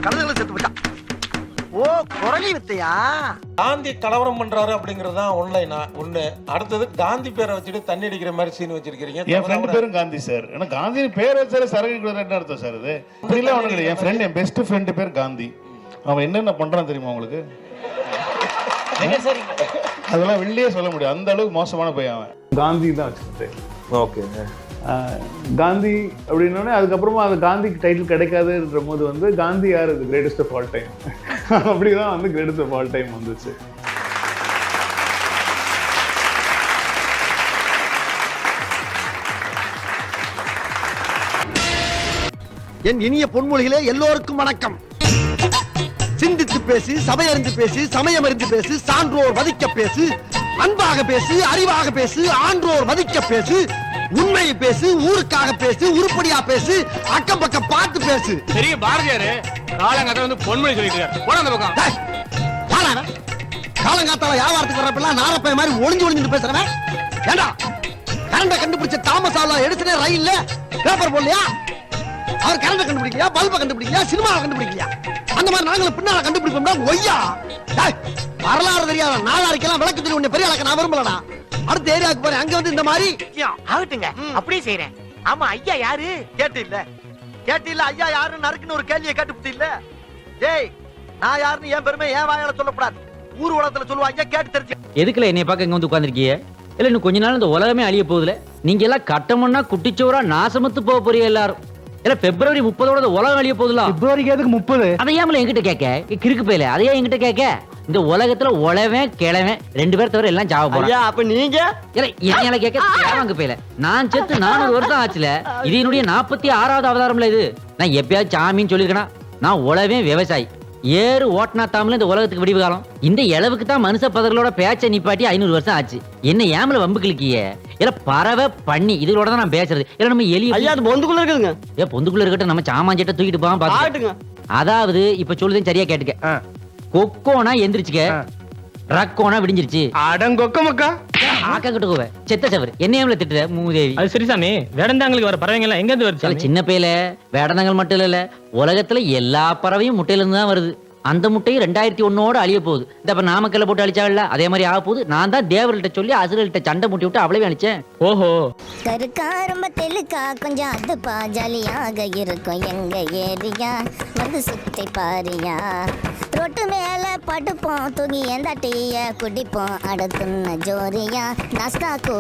கழுதைகளை செத்து விட்டான். ஓ, குரலி வித்தையா? காந்தி கலவரம் பண்றாரு அப்படிங்கறது ஒன்லைனா ஒண்ணு. அடுத்தது காந்தி பேரை வச்சுட்டு தண்ணி அடிக்கிற மாதிரி சீன் வச்சிருக்கீங்க. என் ஃப்ரெண்ட் பேரும் காந்தி சார். ஏன்னா காந்தி பேர் வச்சாரு சரக்கு என்ன அர்த்தம் சார் இது? அப்படிலாம் ஒண்ணு இல்லை. என் ஃப்ரெண்ட், என் பெஸ்ட் ஃப்ரெண்டு பேர் காந்தி. அவன் என்னென்ன பண்றான் தெரியுமா உங்களுக்கு? அதெல்லாம் வெளியே சொல்ல முடியாது, அந்த அளவுக்கு மோசமான பையன் அவன். காந்தி தான் வச்சுக்கிட்டேன். ஓகே. காந்தி அப்படின்னோடனே அதுக்கப்புறமா அது காந்திக்கு டைட்டில் கிடைக்காதுன்ற போது வந்து காந்தி யார் இது கிரேட்டஸ்ட் ஆஃப் ஆல் டைம் அப்படிதான் வந்து கிரேட்டஸ்ட் ஆஃப் ஆல் டைம் வந்துச்சு. என் இனிய பொன்மொழிகளே, எல்லோருக்கும் வணக்கம். சிந்தித்து பேசு, சபையறிந்து பேசு, சமயம் அறிந்து பேசு, சான்றோர் மதிக்க பேசு, அன்பாக பேசு, அறிவாக பேசு, ஆன்றோர் மதிக்க பேசு, உண்மையை பேசு, ஊருக்காக பேசு, உருப்படியா பேசு, அக்கம் பக்கம் பார்த்து பேசு. பெரிய பாரதியாரு காலங்காத்தால வந்து பொன்மொழி சொல்லிட்டு போன அந்த பக்கம். காலங்காத்தால வியாபாரத்துக்கு வர்றப்பெல்லாம் நாரப்பைய மாதிரி ஒளிஞ்சு பேசுறவன் ஏண்டா? கரண்ட கண்டுபிடிச்ச தாமஸ் ஆல்வா எடிசனே ரயில்ல பேப்பர் போடலையா? அவர் கரண்ட கண்டுபிடிக்கலையா? பல்ப கண்டுபிடிக்கலையா? சினிமாவை கண்டுபிடிக்கலையா? அந்த மாதிரி நாங்களும் பின்னால கண்டுபிடிப்போம்னா ஒய்யா. வரலாறு தெரியாத நாளாரிக்கெல்லாம் விளக்கு தெரியும். உன்னை பெரிய ஆளக்க நான் விரும்பலடா. அடுத்த ஏரியாவுக்கு போறேன், அங்க வந்து இந்த மாதிரி ஆகட்டுங்க, அப்படியே செய்யறேன். ஆமா, ஐயா யாரு கேட்டு இல்ல ஐயா யாருன்னு நறுக்குன்னு ஒரு கேள்வியை கேட்டு இல்ல. டேய், நான் யாருன்னு என் பெருமை என் வாயால சொல்லக்கூடாது, ஊர் உலகத்துல சொல்லுவாங்க, கேட்டு தெரிஞ்சு. எதுக்குல என்னை பார்க்க இங்க வந்து உட்கார்ந்திருக்கீங்க? இல்ல இன்னும் கொஞ்ச நாள் இந்த உலகமே அழிய போகுதுல. நீங்க எல்லாம் கட்டமண்ணா குட்டிச்சோரா நாசமத்து போக போறீங்க எல்லாரும். இல்ல பிப்ரவரி 30 உலகம் அழிய போகுதுல. பிப்ரவரிக்கு எதுக்கு 30? அதையாமல என்கிட்ட கேட்க கிறுக்கு போயில. அதையா என்கிட்ட கேட்க? இந்த உலகத்துல உழவன் கிழவன் 2 பேர் தவிர எல்லாம் சாவ போறாங்க. அப்ப நீங்க என்ன கேட்க தேவாங்க போயில. நான் செத்து 400 வருஷம் ஆச்சுல. இது என்னுடைய 46வது அவதாரம்ல. இது நான் எப்பயாவது சாமின்னு சொல்லிருக்கேனா? நான் உழவன் விவசாயி. ஏறு ஓட்டனா தாமல இந்த உலகத்துக்கு விடிவு காலம். இந்த இளவுக்கு தான் மனுஷ பதர்களோட பேச்சை நிப்பாட்டி 500 வருஷம் ஆச்சு. என்ன ஏமல வம்பு கிழக்கிய? இல்ல பறவை பண்ணி இதுகளோட தான் நான் பேசுறது. இல்ல நம்ம எலி பொந்துக்குள்ள இருக்குதுங்க. பொந்துக்குள்ள இருக்கட்டும், நம்ம சாமான்செட்டை தூக்கிட்டு போகாம பாத்துங்க. அதாவது இப்ப சொல்லுதேன் சரியா கேட்டுக்க. கொக்கோனா எந்திரிச்சுக்க, ரக்கோனா விடிஞ்சிருச்சு. அடங்கொக்கமக்கா ஆக்கா கிட்ட போவ செத்த சவர். என்ன ஏமல திட்டுற மூதேவி? அது சரி சாமி, வேடந்தாங்களுக்கு வர பறவைங்க எல்லாம் எங்க இருந்து வருது? சின்ன பையில வேடந்தாங்கள் மட்டும் இல்ல, உலகத்துல எல்லா பறவையும் முட்டையில இருந்து தான் வருது. அந்த முட்டையும் 2001 அழிய போகுது. இந்த இப்ப நாமக்கல்ல போட்டு அழிச்சாங்கல்ல, அதே மாதிரி ஆக போகுது. நான் தான் தேவர்கள்ட்ட சொல்லி அசுரல்கிட்ட சண்டை முட்டி விட்டு அவளவே அழிச்சேன். ஓஹோ, கருக்கா ரொம்ப தெலுக்கா கொஞ்சம் அதுப்பா ஜாலியாக இருக்கும் எங்க ஏரியா. வந்து சுத்தி பாரியா, ரொட்டு மேல படுப்போம், தூங்கி எந்த டீய குடிப்போம், அடுத்துன்ன ஜோரியா நாஸ்தா